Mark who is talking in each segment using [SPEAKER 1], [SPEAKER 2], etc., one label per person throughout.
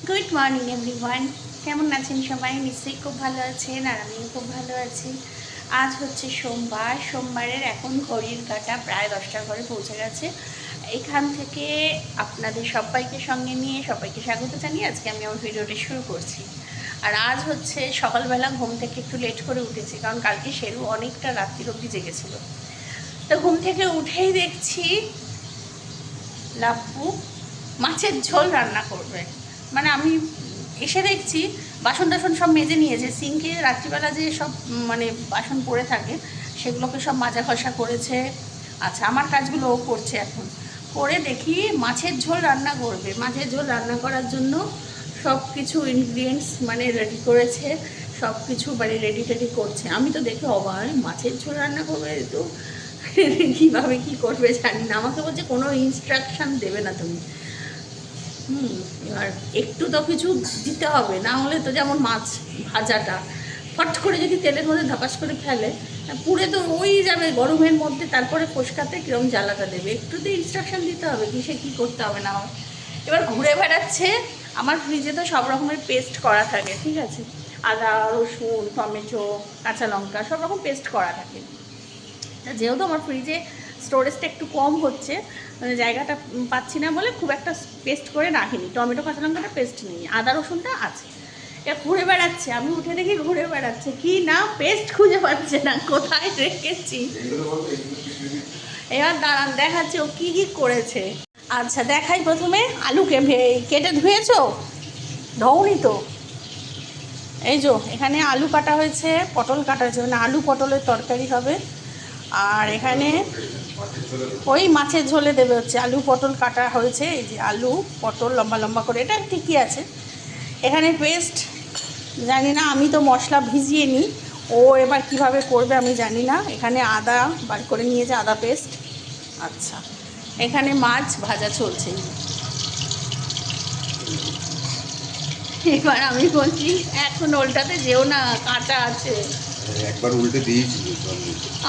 [SPEAKER 1] Good morning everyone, কেমন আছেন সবাই? নিশ্চয়ই খুব ভালো আছেন, আর আমিও খুব ভালো আছি। আজ হচ্ছে সোমবারের এখন ঘড়ির কাঁটা প্রায় 10টার ঘরে পৌঁছে গেছে। এখান থেকে আপনাদের সবাইকে সঙ্গে নিয়ে সবাইকে স্বাগত জানিয়ে আজকে আমি আমার ভিডিওটি শুরু করছি। আর আজ হচ্ছে সকালবেলা ঘুম থেকে একটু লেট করে উঠেছি, কারণ কালকে শেরু অনেকটা রাত্রির অবধি জেগেছিল। তো ঘুম থেকে উঠেই দেখছি লাপ্পু মাছের ঝোল রান্না করবে। মানে আমি এসে দেখছি বাসন টাসন সব মেজে নিয়েছে, সিঙ্কে রাত্রিবেলা যে সব মানে বাসন পড়ে থাকে সেগুলোকে সব মাজা ঘষা করেছে। আচ্ছা, আমার কাজগুলো ও করছে। এখন করে দেখি মাছের ঝোল রান্না করবে। মাছের ঝোল রান্না করার জন্য সব কিছু ইনগ্রিডিয়েন্টস মানে রেডি করেছে, সব কিছু মানে রেডি টেডি করছে। আমি তো দেখে অবাক, মাছের ঝোল রান্না করবে তো কীভাবে কী করবে জানি না। আমাকে বলছে কোনো ইনস্ট্রাকশান দেবে না তুমি। এবার একটু তো কিছু দিতে হবে, না হলে তো যেমন মাছ ভাজাটা ফট করে যদি তেলের মধ্যে ধাপাস করে ফেলে পুড়ে তো ওই যাবে গরমের মধ্যে, তারপরে ফোসকাতে কীরকম জ্বালাটা দেবে। একটু তো ইনস্ট্রাকশান দিতে হবে কিসে কী করতে হবে না হবে। এবার ঘুরে বেড়াচ্ছে। আমার ফ্রিজে তো সব রকমের পেস্ট করা থাকে, ঠিক আছে, আদা রসুন টমেটো কাঁচা লঙ্কা সব রকম পেস্ট করা থাকে। যেহেতু আমার ফ্রিজে স্টোরেজটা একটু কম হচ্ছে, মানে জায়গাটা পাচ্ছি না বলে খুব একটা পেস্ট করে রাখিনি। টমেটো কাঁচা লঙ্কাটা পেস্ট নেই, আদা রসুনটা আছে। এ ঘুরে বেড়াচ্ছে, আমি উঠে দেখি ঘুরে বেড়াচ্ছে, কি না পেস্ট খুঁজে পাচ্ছে না, কোথায় রেখেছি। এবার দাঁড়ান দেখাচ্ছি ও কী কী করেছে। আচ্ছা দেখাই, প্রথমে আলুকে কেটে ধুয়েছো? ধোওনি তো? এই যো এখানে আলু কাটা হয়েছে, পটল কাটা হয়েছে, মানে আলু পটলের তরকারি হবে। আর এখানে ওই মাছের ঝোলে দেবে হচ্ছে আলু পটল কাটা হয়েছে। এই যে আলু পটল লম্বা লম্বা করে, এটা ঠিকই আছে। এখানে পেস্ট জানি না, আমি তো মশলা ভিজিয়ে নিই, ও এবার কিভাবে করবে আমি জানি না। এখানে আদা বার করে নিয়েছে, আদা পেস্ট। আচ্ছা, এখানে মাছ ভাজা চলছে। এবার আমি বলছি এখন ওল্টাতে যেও না, কাঁচা আছে।
[SPEAKER 2] একবার উল্টে দিয়েছিল,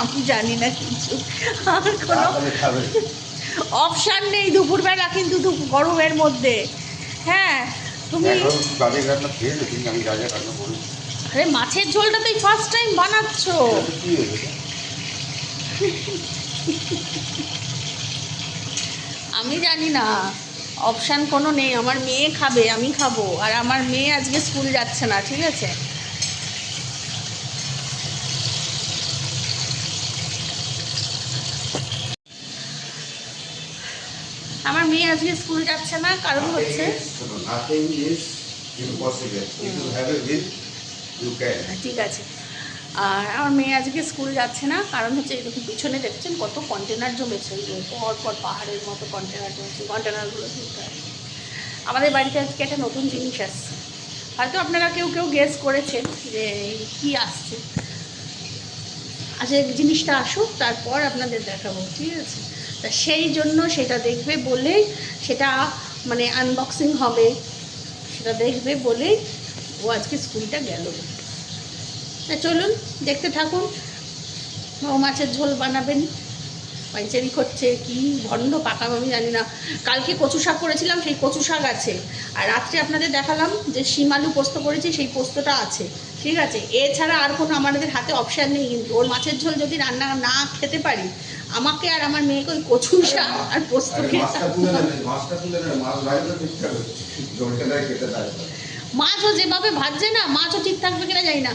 [SPEAKER 1] আমি জানি না কিছু, আর কোনো অপশান নেই দুপুরবেলা, কিন্তু গরমের মধ্যে। হ্যাঁ তুমি আরে মাছের ঝোলটা তুই ফার্স্ট টাইম বানাচ্ছ। আমি জানি না, অপশান কোনো নেই। আমার মেয়ে খাবে, আমি খাবো, আর আমার মেয়ে আজকে স্কুল যাচ্ছে না, ঠিক আছে। আমার মেয়ে আজকে স্কুল যাচ্ছে না, কারণ হচ্ছে ঠিক আছে। আর আমার মেয়ে আজকে স্কুল যাচ্ছে না, কারণ হচ্ছে এরকম পিছনে দেখছেন কত কন্টেনার জমেছে, পর পর পাহাড়ের মতো কন্টেনার জমেছে। কন্টেনারগুলো তুলতে হবে। আমাদের বাড়িতে আজকে একটা নতুন জিনিস আসছে, হয়তো আপনারা কেউ কেউ গেস করেছেন যে কি আসছে। আচ্ছা, জিনিসটা আসুক তারপর আপনাদের দেখাবো, ঠিক আছে। তা সেই জন্য সেটা দেখবে বলেই, সেটা মানে আনবক্সিং হবে, সেটা দেখবে বলেই ও আজকে স্কুলটা গেল। তা চলুন দেখতে থাকুন। ও মাছের ঝোল বানাবেন, পাইচারি করছে, কি ভণ্ড পাকাম আমি জানি না। কালকে কচু শাক করেছিলাম, সেই কচু শাক আছে। আর রাত্রে আপনাদের দেখালাম যে শিম আলু পোস্ত করেছি, সেই পোস্তটা আছে, ঠিক আছে। এছাড়া আর কোনো আমাদের হাতে অপশান নেই। কিন্তু ওর মাছের ঝোল যদি রান্না না খেতে পারি, আমাকে আর আমার মেয়েকে ওই কচু শাক আর পোস্ত খেতে। মাছও যেভাবে ভাজছে না, মাছও ঠিক থাকবে কিনা জানি না।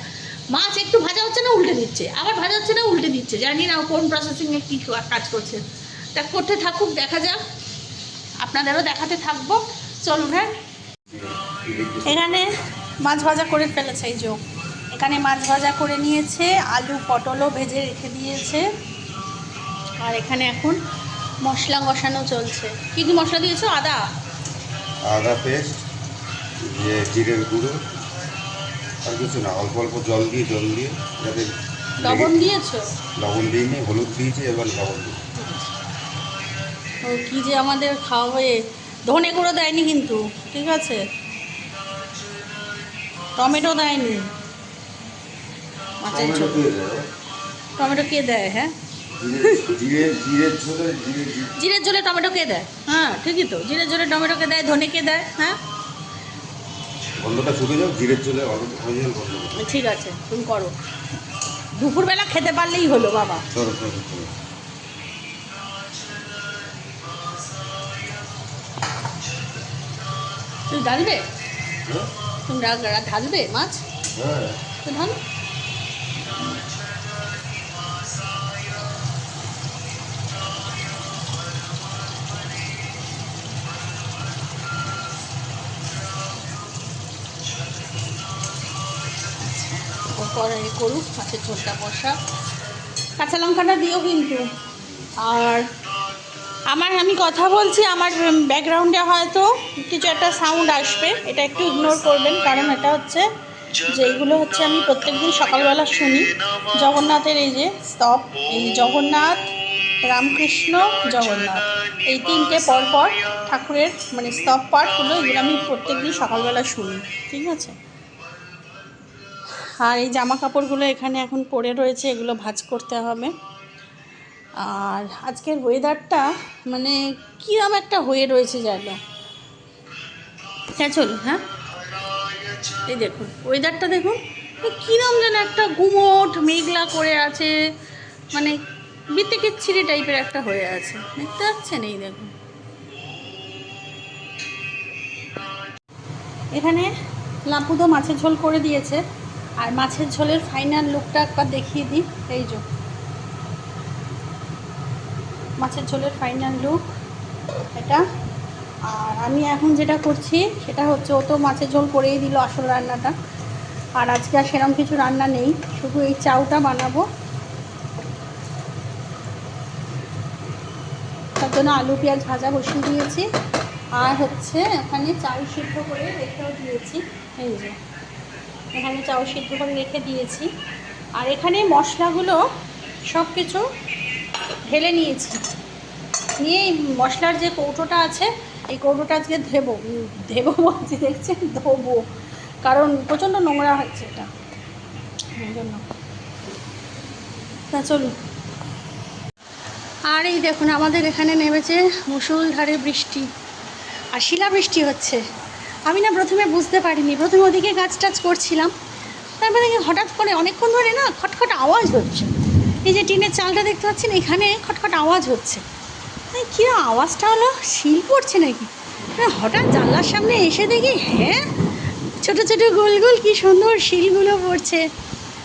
[SPEAKER 1] মাছ একটু ভাজা হচ্ছে না উল্টে দিচ্ছে, আবার ভাজা হচ্ছে না উল্টে দিচ্ছে, জানি না কোন প্রসেসিংয়ে কী কাজ করছে। তা করতে থাকুক, দেখা যাক, আপনাদেরও দেখাতে থাকবো। চলুন। হ্যাঁ, এখানে মাছ ভাজা করে ফেলেছে, এই যে এখানে মাছ ভাজা করে নিয়েছে, আলু পটলও ভেজে রেখে দিয়েছে। আর এখানে এখন মশলা কষানো চলছে। কী কী মশলা দিয়েছো?
[SPEAKER 2] আদা পেস্ট, জিরের গুঁড়ো, আর কিছু না, অল্প অল্প জল দিয়ে যাতে।
[SPEAKER 1] লবণ দিয়েছো?
[SPEAKER 2] লবণ দিইনি, হলুদ দিয়েছি, এবার লবণ দিই।
[SPEAKER 1] ও কী যে আমাদের খাওয়াবে, ধনে গুঁড়ো দেয়নি কিন্তু, ঠিক আছে, টমেটো দেয়নি মাছের ঝোল। টমেটো কে দেয়? হ্যাঁ, জিরের ঝোলে টমেটো কে দেয়? হ্যাঁ ঠিকই তো, জিরের ঝোলে টমেটো কে দেয়, ধনে কে দেয়? হ্যাঁ,
[SPEAKER 2] গন্ধটা শুকে যাও, জিরের চলে অরিজিনাল গন্ধ করো।
[SPEAKER 1] ঠিক আছে, তুমি করো। দুপুরবেলা খেতে পারলেই হলো বাবা।
[SPEAKER 2] চলো চলো চলো।
[SPEAKER 1] তুমি ঢালবে?
[SPEAKER 2] হ্যাঁ
[SPEAKER 1] তুমি ঢালবে মাছ?
[SPEAKER 2] হ্যাঁ।
[SPEAKER 1] তো ঢালো। ও কড়াই করুক, মাছের ঝোলটা বসা। কাঁচা লঙ্কাটা দিও কিন্তু। আর আমি কথা বলছি, আমার ব্যাকগ্রাউন্ডে হয়তো কিছু একটা সাউন্ড আসবে, এটা একটু ইগনোর করবেন, কারণ এটা হচ্ছে যে এইগুলো হচ্ছে আমি প্রত্যেকদিন সকালবেলা শুনি। জগন্নাথের এই যে স্তব, এই যে জগন্নাথ, রামকৃষ্ণ, জগন্নাথ, এই তিনটে পরপর ঠাকুরের মানে স্তব পাঠগুলো, এগুলো আমি প্রত্যেকদিন সকালবেলা শুনি, ঠিক আছে। আর এই জামা কাপড়গুলো এখানে এখন পড়ে রয়েছে, এগুলো ভাঁজ করতে হবে। আর আজকের ওয়েদারটা মানে কীরকম একটা হয়ে রয়েছে যেন। হ্যাঁ চলুন, হ্যাঁ এই দেখুন ওয়েদারটা দেখুন, কীরকম যেন একটা গুমোট মেঘলা করে আছে, মানে বিতিকিচ্ছিরি টাইপের একটা হয়ে আছে, দেখতে পাচ্ছেন? এই দেখুন এখানে লাপুদো মাছের ঝোল করে দিয়েছে। আর মাছের ঝোলের ফাইনাল লুকটা একবার দেখিয়ে দিই। এই যে মাছের ঝোলের ফাইনাল লুক এটা। আর আমি এখন যেটা করছি সেটা হচ্ছে, ও তো মাছের ঝোল করেই দিল আসল রান্নাটা। আর আজকে আর সেরকম কিছু রান্না নেই, শুধু এই চাউটা বানাবো। তার জন্য আলু পেঁয়াজ ভাজা বসিয়ে দিয়েছি। আর হচ্ছে এখানে চাল সিদ্ধ করে রেখেও দিয়েছি। এই যে এখানে চাল সিদ্ধ করে রেখে দিয়েছি। আর এখানে মশলাগুলো সব কিছু ঢেলে নিয়েছি, নিয়ে এই মশলার যে কৌটোটা আছে, এই কৌটোটা আজকে ধেবো বলছি, দেখছেন, ধোবো, কারণ প্রচণ্ড নোংরা হচ্ছে এটা, এই জন্য। তা চলুন। আর এই দেখুন আমাদের এখানে নেমেছে মুষলধারে বৃষ্টি, আর শিলাবৃষ্টি হচ্ছে। আমি না প্রথমে বুঝতে পারিনি, প্রথমে ওদিকে গাছ টাছ করছিলাম, তারপরে হঠাৎ করে অনেকক্ষণ ধরে না খটখট আওয়াজ হচ্ছে। এই যে টিনের চালটা দেখতে পাচ্ছেন, এখানে খটখট আওয়াজ হচ্ছে। কী আওয়াজটা হলো, শিল পড়ছে নাকি? হঠাৎ জানলার সামনে এসে দেখি, হ্যাঁ ছোটো ছোটো গোল গোল কী সুন্দর শিলগুলো পড়ছে।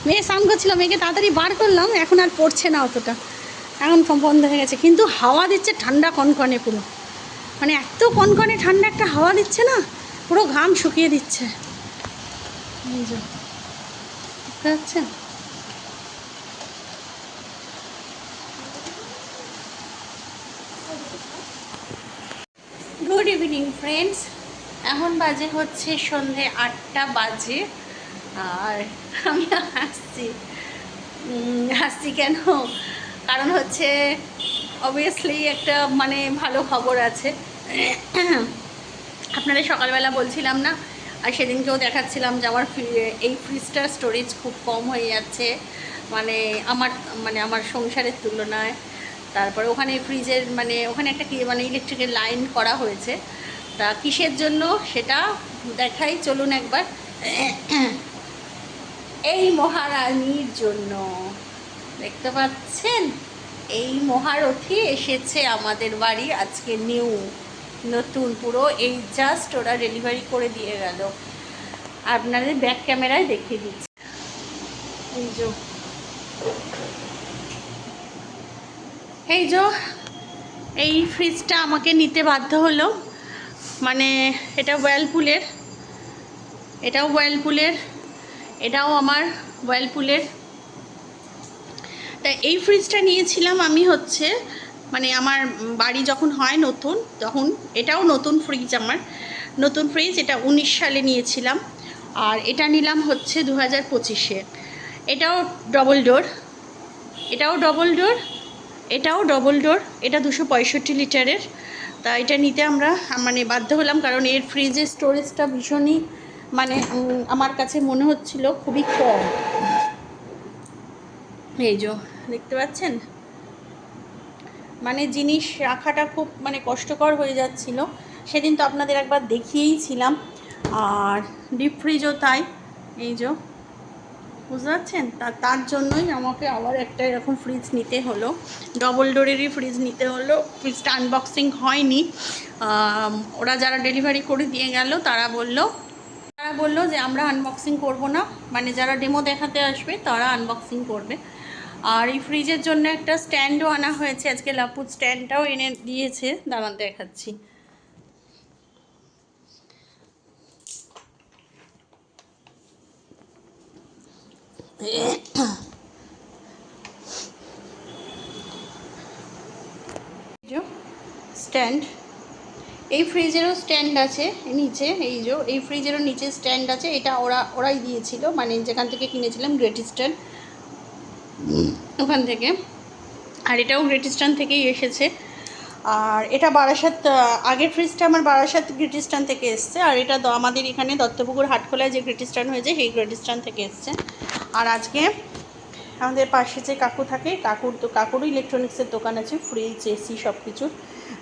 [SPEAKER 1] মেয়ে স্নান করছিল, মেয়েকে তাড়াতাড়ি বার করলাম, এখন আর পড়ছে না অতটা, এখন বন্ধ হয়ে গেছে। কিন্তু হাওয়া দিচ্ছে ঠান্ডা কনকনে, পুরো মানে এত কনকনে ঠান্ডা একটা হাওয়া দিচ্ছে না, পুরো ঘাম শুকিয়ে দিচ্ছে। বুঝতে পারছেন? গুড ইভিনিং ফ্রেন্ডস, এখন বাজে হচ্ছে সন্ধে 8টা বাজে। আর আমি হাসছি কেন, কারণ হচ্ছে অবভিয়াসলি একটা মানে ভালো খবর আছে। আপনাদের সকালবেলা বলছিলাম না, আর সেদিনকেও দেখাচ্ছিলাম যে আমার এই ফ্রিজটার স্টোরেজ খুব কম হয়ে যাচ্ছে, আমার সংসারের তুলনায়। তারপরে ওখানে ফ্রিজের মানে ওখানে একটা কি মানে ইলেকট্রিকের লাইন করা হয়েছে, তা কিসের জন্য সেটা দেখাই, চলুন একবার। এই মহারানীর জন্য, দেখতে পাচ্ছেন এই মহারথী এসেছে আমাদের বাড়ি আজকে, নতুন পুরো, এই জাস্ট ওরা ডেলিভারি করে দিয়ে গেল। আপনাদের ব্যাক ক্যামেরায় দেখিয়ে দিচ্ছি। এই যে এই ফ্রিজটা আমাকে নিতে বাধ্য হলো, মানে এটাও ওয়ার্লপুলের, এটাও আমার ওয়ার্লপুলের। তাই এই ফ্রিজটা নিয়েছিলাম আমি হচ্ছে মানে আমার বাড়ি যখন হয় নতুন, তখন এটাও নতুন ফ্রিজ, আমার নতুন ফ্রিজ, এটা 19 সালে নিয়েছিলাম। আর এটা নিলাম হচ্ছে 2025-এ। এটাও ডবল ডোর, এটাও ডবল ডোর, এটা 265 লিটারের। তা এটা নিতে আমরা মানে বাধ্য হলাম, কারণ এর ফ্রিজের স্টোরেজটা ভীষণই মানে আমার কাছে মনে হচ্ছিল খুবই কম। এই যে দেখতে পাচ্ছেন, মানে জিনিস রাখাটা খুব মানে কষ্টকর হয়ে যাচ্ছিল। সেদিন তো আপনাদের একবার দেখিয়েইছিলাম। আর ডিপ ফ্রিজও তাই, এই যে বুঝতে পারছেন। তার জন্যই আমাকে আবার একটা এরকম ফ্রিজ নিতে হলো, ডবল ডোরেরই ফ্রিজ নিতে হলো। ফ্রিজটা আনবক্সিং হয়নি, ওরা যারা ডেলিভারি করে দিয়ে গেল তারা বললো যে আমরা আনবক্সিং করব না, মানে যারা ডেমো দেখাতে আসবে তারা আনবক্সিং করবে। আর এই ফ্রিজের জন্য একটা স্ট্যান্ডও আনা হয়েছে আজকে, লাপুর স্ট্যান্ডটাও এনে দিয়েছে, দাঁড়ান দেখাচ্ছি। স্ট্যান্ড, এই ফ্রিজেরও স্ট্যান্ড আছে নিচে, এই যে এই ফ্রিজেরও নিচে স্ট্যান্ড আছে। এটা ওরাই দিয়েছিল, মানে যেখান থেকে কিনেছিলাম গ্রেট ইস্টার্ন, ওখান থেকে। আর এটাও গ্রেট ইস্টার্ন থেকেই এসেছে। আর এটা বারাসাত, আগের ফ্রিজটা আমার বারাসাত গ্রেট ইস্টার্ন থেকে এসছে, আর এটা আমাদের এখানে দত্তপুকুর হাটখোলায় যে গ্রেট ইস্টার্ন হয়েছে সেই গ্রেট ইস্টার্ন থেকে এসছে। আর আজকে আমাদের পাশে যে কাকু থাকে, কাকুরও ইলেকট্রনিক্সের দোকান আছে, ফ্রিজ এসি সব কিছুর,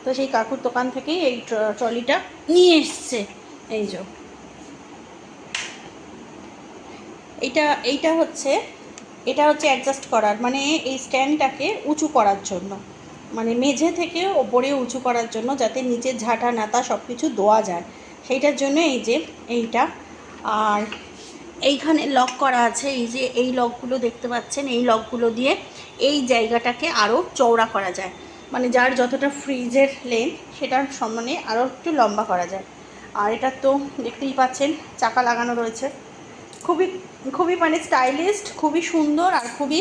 [SPEAKER 1] তো সেই কাকুর দোকান থেকেই এই ট্রলিটা নিয়ে এসছে। এই যে এটা হচ্ছে অ্যাডজাস্ট করার, মানে এই স্ট্যান্ডটাকে উঁচু করার জন্য, মানে মেঝে থেকে ওপরে উঁচু করার জন্য, যাতে নিচের ঝাঁটা নাতা সব কিছু দেওয়া যায়, সেইটার জন্য এই যে এইটা। আর এইখানে লক করা আছে, এই যে এই লকগুলো দেখতে পাচ্ছেন, এই লকগুলো দিয়ে এই জায়গাটাকে আরও চওড়া করা যায়, মানে যার যতটা ফ্রিজের লেন্থ সেটার সমানে আরও একটু লম্বা করা যায়। আর এটা তো দেখতেই পাচ্ছেন চাকা লাগানো রয়েছে, খুবই খুবই মানে স্টাইলিস্ট, খুবই সুন্দর, আর খুবই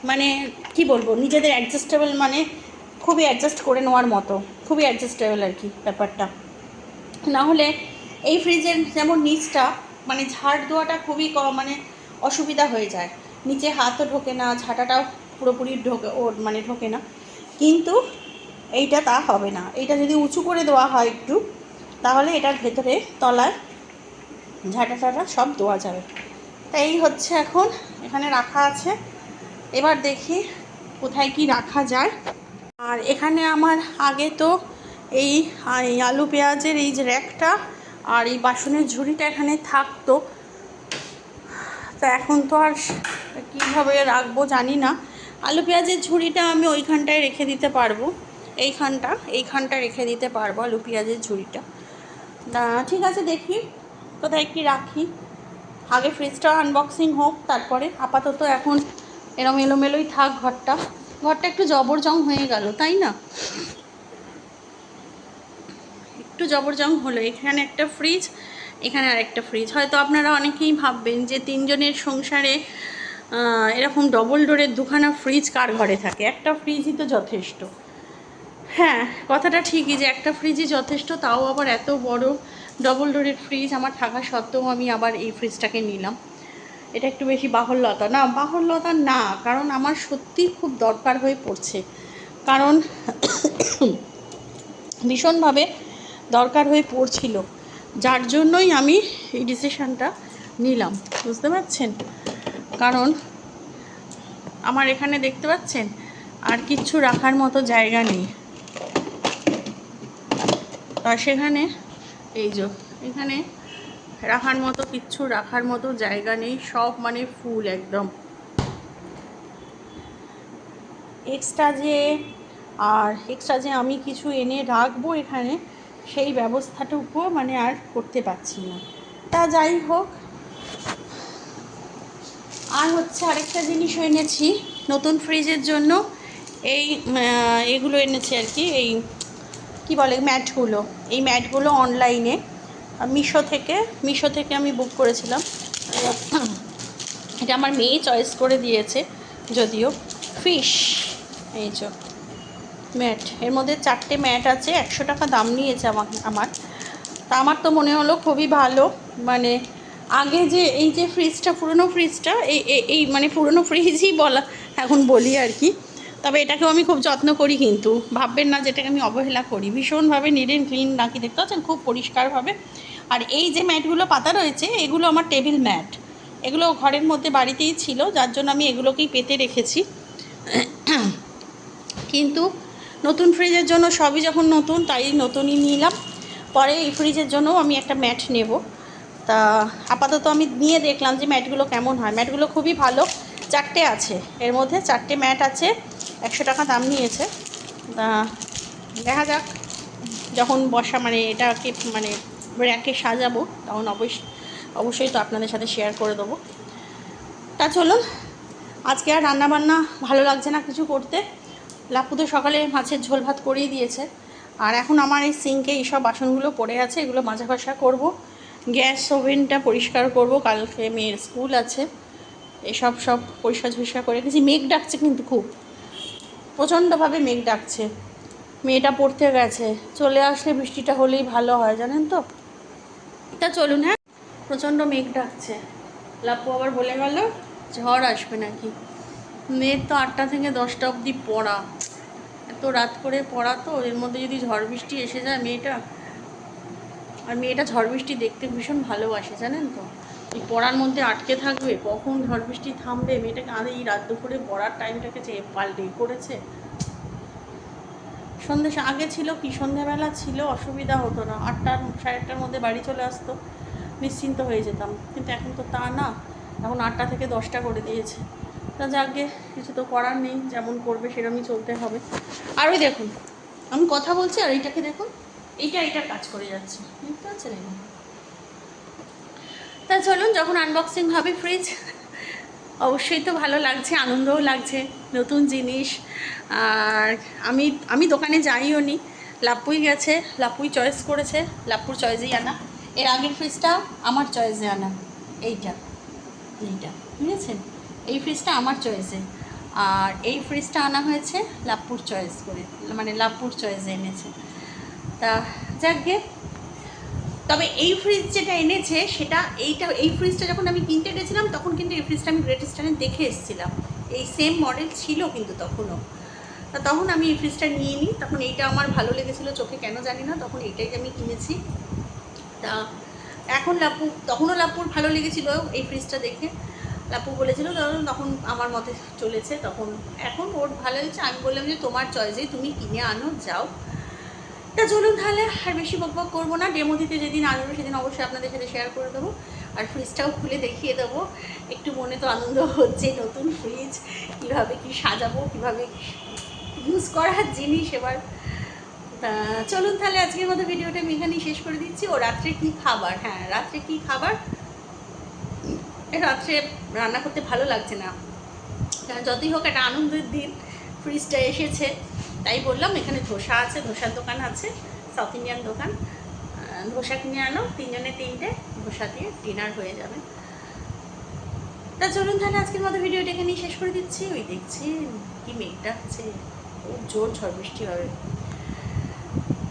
[SPEAKER 1] মানে কি বলবো, নিজেদের অ্যাডজাস্টেবল, মানে খুবই অ্যাডজাস্ট করে নেওয়ার মতো, খুবই অ্যাডজাস্টেবল আর কি ব্যাপারটা। না হলে এই ফ্রিজের যেমন নিচটা, মানে ঝাড় দেওয়াটা খুবই মানে অসুবিধা হয়ে যায়, নিচে হাতও ঢোকে না, ঝাঁটাটাও পুরোপুরি ঢোকে না। কিন্তু এইটা তা হবে না, এইটা যদি উঁচু করে দেওয়া হয় একটু, তাহলে এটার ভেতরে তলায় ঝাঁটা সব দেওয়া যাবে। তাই এই হচ্ছে এখন এখানে রাখা আছে, এবার দেখি কোথায় কি রাখা যায়। আর এখানে আমার আগে তো এই আলু পেঁয়াজের এই যে র্যাকটা আর এই বাসনের ঝুড়িটা এখানে থাকতো, তা এখন তো আর কীভাবে রাখবো জানি না। আলু পেঁয়াজের ঝুড়িটা আমি ওইখানটায় রেখে দিতে পারবো, এইখানটা রেখে দিতে পারবো আলু পেঁয়াজের ঝুড়িটা। ঠিক আছে, দেখি কোথায় কি রাখি, আগে ফ্রিজটা আনবক্সিং হোক, তারপরে। আপাতত এখন এরম এলোমেলোই থাক ঘরটা একটু জবরজং হয়ে গেল, তাই না? একটু জবরজং হলো, এখানে একটা ফ্রিজ, এখানে আরেকটা ফ্রিজ। হয়তো আপনারা অনেকেই ভাববেন যে তিনজনের সংসারে এরকম ডবল ডোরের দুখানা ফ্রিজ কার ঘরে থাকে, একটা ফ্রিজই তো যথেষ্ট। হ্যাঁ, কথাটা ঠিকই যে একটা ফ্রিজই যথেষ্ট, তাও আবার এত বড় ডবল ডোরের ফ্রিজ আমার থাকা সত্ত্বেও আমি আবার এই ফ্রিজটাকে নিলাম। এটা একটু বেশি বাহুল্যতা না, কারণ আমার সত্যিই খুব দরকার হয়ে পড়ছে, কারণ ভীষণভাবে দরকার হয়ে পড়ছিল, যার জন্যই আমি এই ডিসিশানটা নিলাম, বুঝতে পারছেন। কারণ আমার এখানে দেখতে পাচ্ছেন আর কিচ্ছু রাখার মতো জায়গা নেই, আর সেখানে এই যে এখানে রাখার মতো জায়গা নেই, সব মানে ফুল একদম। এক্সট্রা যে আমি কিছু এনে রাখবো এখানে, সেই ব্যবস্থাটুকুও মানে আর করতে পারছি না। তা যাই হোক, আর হচ্ছে আরেকটা জিনিসও এনেছি নতুন ফ্রিজের জন্য, এগুলো এনেছি আর কি, এই কি বলে এই ম্যাটগুলো অনলাইনে মিশো থেকে আমি বুক করেছিলাম। এটা আমার মেয়ে চয়েস করে দিয়েছে, যদিও ফিশ, এই যে ম্যাট, এর মধ্যে 4টে ম্যাট আছে, 100 টাকা দাম নিয়েছে আমার তো মনে হলো খুবই ভালো। মানে আগে যে এই যে ফ্রিজটা, পুরনো ফ্রিজটা, এই মানে পুরনো ফ্রিজই এখন বলি আর কি, তবে এটাকেও আমি খুব যত্ন করি, কিন্তু ভাববেন না যেটাকে আমি অবহেলা করি, ভীষণভাবে নিট অ্যান্ড ক্লিন নাকি, দেখতে পাচ্ছেন খুব পরিষ্কারভাবে। আর এই যে ম্যাটগুলো পাতা রয়েছে, এগুলো আমার টেবিল ম্যাট, এগুলো ঘরের মধ্যে বাড়িতেই ছিল, যার জন্য আমি এগুলোকেই পেতে রেখেছি। কিন্তু নতুন ফ্রিজের জন্য সবই যখন নতুন, তাই নতুনই নিলাম। পরে এই ফ্রিজের জন্যও আমি একটা ম্যাট নেব, তা আপাতত আমি নিয়ে দেখলাম যে ম্যাটগুলো কেমন হয়। ম্যাটগুলো খুবই ভালো, 4টে আছে, এর মধ্যে 4টে ম্যাট আছে, 100 টাকা দাম নিয়েছে। তা দেখা যাক, যখন বসা মানে এটাকে মানে র্যাকে সাজাবো তখন অবশ্যই তো আপনাদের সাথে শেয়ার করে দেবো। তা চলুন, আজকে আর রান্নাবান্না ভালো লাগছে না কিছু করতে। লাপু তো সকালে মাছের ঝোল ভাত করেই দিয়েছে, আর এখন আমার এই সিঙ্কে এইসব বাসনগুলো পড়ে আছে, এগুলো মাজা ঘষা করবো। গ্যাস ওভেনটা পরিষ্কার করব, কালকে মেয়ের স্কুল আছে, এসব সব পরিষ্কার করে রেখেছি। মেঘ ডাকছে কিন্তু খুব প্রচণ্ডভাবে মেঘ ডাকছে। মেয়েটা পড়তে গেছে, চলে আসলে বৃষ্টিটা হলেই ভালো হয়, জানেন তো। তা চলুন, হ্যাঁ, প্রচণ্ড মেঘ ডাকছে। লাপু আবার বলে গেল ঝড় আসবে নাকি। মেয়ের তো 8টা থেকে 10টা অবধি পড়া, এত রাত করে পড়া, তো এর মধ্যে যদি ঝড় বৃষ্টি এসে যায় মেয়েটা ঝড় বৃষ্টি দেখতে ভীষণ ভালোবাসে, জানেন তো। এই পড়ার মধ্যে আটকে থাকবে, কখন ঝড় বৃষ্টি থামবে। মেয়েটাকে আর এই রাত দুপুরে পড়ার টাইমটাকে যে পাল্টে করেছে। সন্ধ্যে আগে ছিল কি, সন্ধ্যাবেলা ছিল, অসুবিধা হতো না, 8টা 8:30টার মধ্যে বাড়ি চলে আসতো, নিশ্চিন্ত হয়ে যেতাম। কিন্তু এখন তো তা না, এখন 8টা থেকে 10টা করে দিয়েছে। তা যাকে কিছু তো করার নেই, যেমন করবে সেরকমই চলতে হবে। আর ওই দেখুন, আমি কথা বলছি আর এইটাকে দেখুন, এইটার কাজ করে যাচ্ছে, বুঝতে পারছেন। তা চলুন, যখন আনবক্সিং হবে ফ্রিজ, অবশ্যই তো ভালো লাগছে, আনন্দও লাগছে, নতুন জিনিস। আর আমি দোকানে যাইও নি, লাপুই গেছে, লাপুই চয়েস করেছে, লাপুর চয়েসেই আনা। এর আগের ফ্রিজটা আমার চয়েসে আনা, এইটা বুঝেছেন, এই ফ্রিজটা আমার চয়েসে, আর এই ফ্রিজটা আনা হয়েছে লাপুর চয়েস করে, মানে লাপুর চয়েসে এনেছে। তা যাকগে, তবে এই ফ্রিজ যেটা এনেছে সেটা এই ফ্রিজটা যখন আমি কিনতে গেছিলাম তখন কিন্তু এই ফ্রিজটা আমি গ্রেট ইস্টার্নে দেখে এসেছিলাম, এই সেম মডেল ছিল কিন্তু তখনও। তা তখন আমি এই ফ্রিজটা নিয়ে নিই, তখন এইটা আমার ভালো লেগেছিলো চোখে, কেন জানি না, তখন এইটাই আমি কিনেছি। তা এখন তখনও লাপুর ভালো লেগেছিলো এই ফ্রিজটা দেখে, লাপু বলেছিল তখন আমার মতে চলেছে, তখন এখন ওর ভালো লেগেছে। আমি বললাম যে তোমার চয়েসেই তুমি কিনে আনো, যাও। তা চলুন তাহলে আর বেশি বকবক করবো না, ডেমো দিতে যেদিন আসবো সেদিন অবশ্যই আপনাদের সাথে শেয়ার করে দেবো, আর ফ্রিজটাও খুলে দেখিয়ে দেবো। একটু মনে তো আনন্দ হচ্ছে, নতুন ফ্রিজ কীভাবে কী সাজাবো, কীভাবে ইউজ করার জিনিস এবার। তা চলুন তাহলে আজকের মতো ভিডিওটা আমি এখানেই শেষ করে দিচ্ছি। ও রাত্রে কী খাবার, হ্যাঁ রাত্রে কী খাবার, রাত্রে রান্না করতে ভালো লাগছে না, যতই হোক একটা আনন্দের দিন, ফ্রিজটা এসেছে, তাই বললাম এখানে ধোসা আছে, ধোসার দোকান আছে, সাউথ ইন্ডিয়ান দোকান, ধোসা কিনে আনো, 3 জনে 3টে ধোসা দিয়ে ডিনার হয়ে যাবে। তা চলুন তাহলে আজকের মতো ভিডিওটা এখানেই শেষ করে দিচ্ছি। ওই দেখছেন কি মেঘটা আছে, খুব জোর ঝড় বৃষ্টি হবে।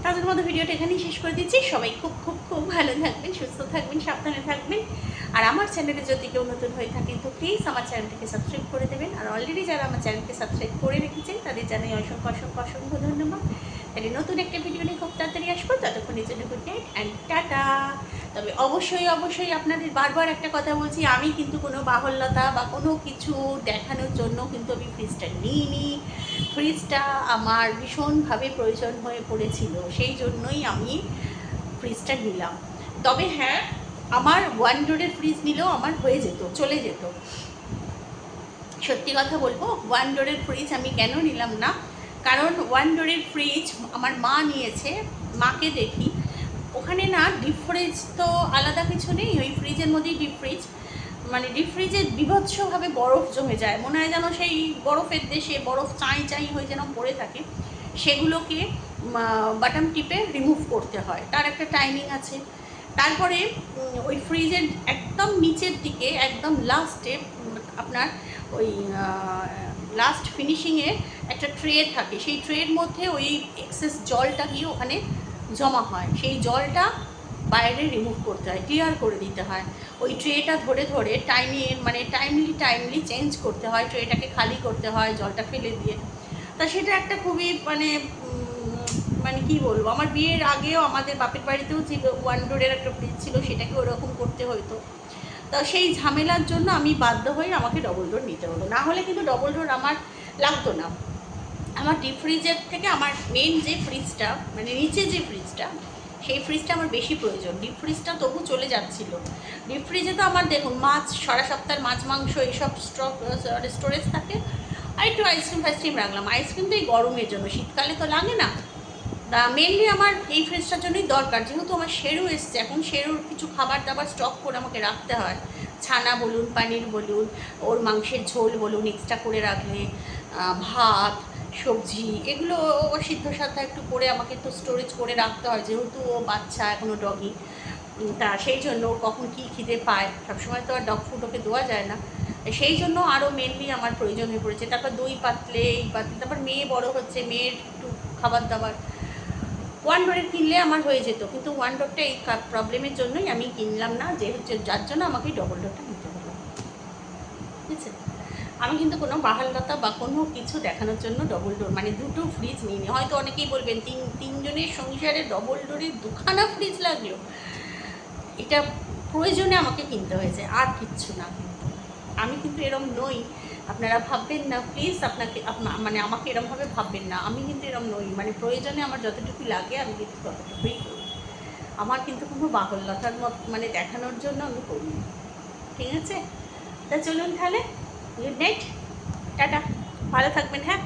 [SPEAKER 1] আজকের মতো ভিডিওটা এখানেই শেষ করে দিচ্ছি। সবাই খুব খুব খুব ভালো থাকবেন, সুস্থ থাকবেন, সাবধানে থাকবেন। আর আমার চ্যানেলে যদি কেউ নতুন হয়ে থাকেন তো প্লিজ আমার চ্যানেলটিকে সাবস্ক্রাইব করে দেবেন। আর অলরেডি যারা আমার চ্যানেলকে সাবস্ক্রাইব করে রেখেছেন তাদের জানাই অসংখ্য অসংখ্য অসংখ্য ধন্যবাদ। তাহলে নতুন একটা ভিডিও নিয়ে খুব তাড়াতাড়ি আসবো, ততক্ষণের জন্য গুড নাইট অ্যান্ড টাটা। তবে অবশ্যই আপনাদের বারবার একটা কথা বলছি, আমি কিন্তু কোনো বাহুল্যতা বা কোনো কিছু দেখানোর জন্য কিন্তু আমি ফ্রিজটা নিইনি। ফ্রিজটা আমার ভীষণভাবে প্রয়োজন হয়ে পড়েছিল, সেই জন্যই আমি ফ্রিজটা নিলাম। তবে হ্যাঁ, আমার 1 ডোরের ফ্রিজ নিলেও আমার হয়ে যেত, চলে যেত। সত্যি কথা বলবো, 1 ডোরের ফ্রিজ আমি কেন নিলাম না, কারণ 1 ডোরের ফ্রিজ আমার মা নিয়েছে, মাকে দেখি ওখানে না ডিপ ফ্রিজ তো আলাদা কিছু নেই, ওই ফ্রিজের মধ্যেই ডিপ ফ্রিজ, মানে ডিপ ফ্রিজে বিভৎসভাবে বরফ জমে যায়, মনে হয় যেন সেই বরফের দেশে বরফ চাই হয়ে যেন পড়ে থাকে, সেগুলোকে বাটন টিপে রিমুভ করতে হয়, তার একটা টাইমিং আছে। তারপরে ওই ফ্রিজের একদম নিচের দিকে একদম লাস্টে আপনার ওই লাস্ট ফিনিশিংয়ে একটা ট্রে থাকে, সেই ট্রের মধ্যে ওই এক্সেস জলটা গিয়ে ওখানে জমা হয়, সেই জলটা বাইরে রিমুভ করতে হয়, ক্লিয়ার করে দিতে হয়। ওই ট্রেটা ধরে টাইমলি চেঞ্জ করতে হয়, ট্রেটাকে খালি করতে হয় জলটা ফেলে দিয়ে। তা সেটা একটা খুবই মানে কি বলবো, আমার বিয়ের আগেও আমাদের বাপের বাড়িতেও ছিল 1 ডোরের একটা ফ্রিজ ছিল, সেটাকে ওরকম করতে হতো। তা সেই ঝামেলার জন্য আমি বাধ্য হয়ে আমাকে ডবল ডোর নিতে হলো, না হলে কিন্তু ডবল ডোর আমার লাগতো না। আমার ডিপ ফ্রিজের থেকে আমার মেন যে ফ্রিজটা, মানে নিচে যে ফ্রিজটা, সেই ফ্রিজটা আমার বেশি প্রয়োজন। ডিপ ফ্রিজটা তবু চলে যাচ্ছিল। ডিপ ফ্রিজে তো আমার দেখুন মাছ, সারা সপ্তাহের মাছ মাংস এইসব স্টোরেজ থাকে। আর একটু আইসক্রিম ফাইসক্রিম রাখলাম। আইসক্রিম তো এই গরমের জন্য, শীতকালে তো লাগে না। মেনলি আমার এই ফ্রিজটার জন্যই দরকার, যেহেতু আমার শেরু এসছে। এখন শেরুর কিছু খাবার দাবার স্টক করে আমাকে রাখতে হয়। ছানা বলুন, পানির বলুন, ওর মাংসের ঝোল বলুন, এক্সট্রা করে রাখলে ভাত সবজি এগুলো সিদ্ধ সাদ্ধ একটু করে আমাকে তো স্টোরেজ করে রাখতে হয়, যেহেতু ও বাচ্চা এখনও ডগি। তা সেই জন্য ওর কখন কী খিদে পায়, সবসময় তো আর ডগ ফুড ওকে দেওয়া যায় না। সেই জন্য আরও মেনলি আমার প্রয়োজন হয়ে পড়েছে। তারপর দই পাতলে, এই পাতলে, তারপর মেয়ে বড় হচ্ছে, মেয়ের একটু খাবার দাবার। ওয়ান ডোরের কিনলে আমার হয়ে যেত, কিন্তু ওয়ান ডোরটা এই প্রবলেমের জন্যই আমি কিনলাম না, যে হচ্ছে যার জন্য আমাকে ডবল ডোরটা নিতে হলো। ঠিক আছে, আমি কিন্তু কোনো বাহালতা বা কোনো কিছু দেখানোর জন্য ডবল ডোর মানে দুটো ফ্রিজ নিইনি। হয়তো অনেকেই বলবেন তিনজনের সংসারে ডবল ডোরের দুখানা ফ্রিজ লাগলো। এটা প্রয়োজনে আমাকে কিনতে হয়েছে, আর কিচ্ছু না। আমি কিন্তু এরম নই, আপনারা ভাববেন না প্লিজ। মানে আমাকে এরমভাবে ভাববেন না, আমি কিন্তু এরম নই। মানে প্রয়োজনে আমার যতটুকু লাগে আমি কিন্তু ততটুকুই করি। আমার কিন্তু কোনো বাহুল্যতার মানে দেখানোর জন্য আমি করি। ঠিক আছে, তা চলুন তাহলে, গুড নাইট, টাটা, ভালো থাকবেন। হ্যাঁ।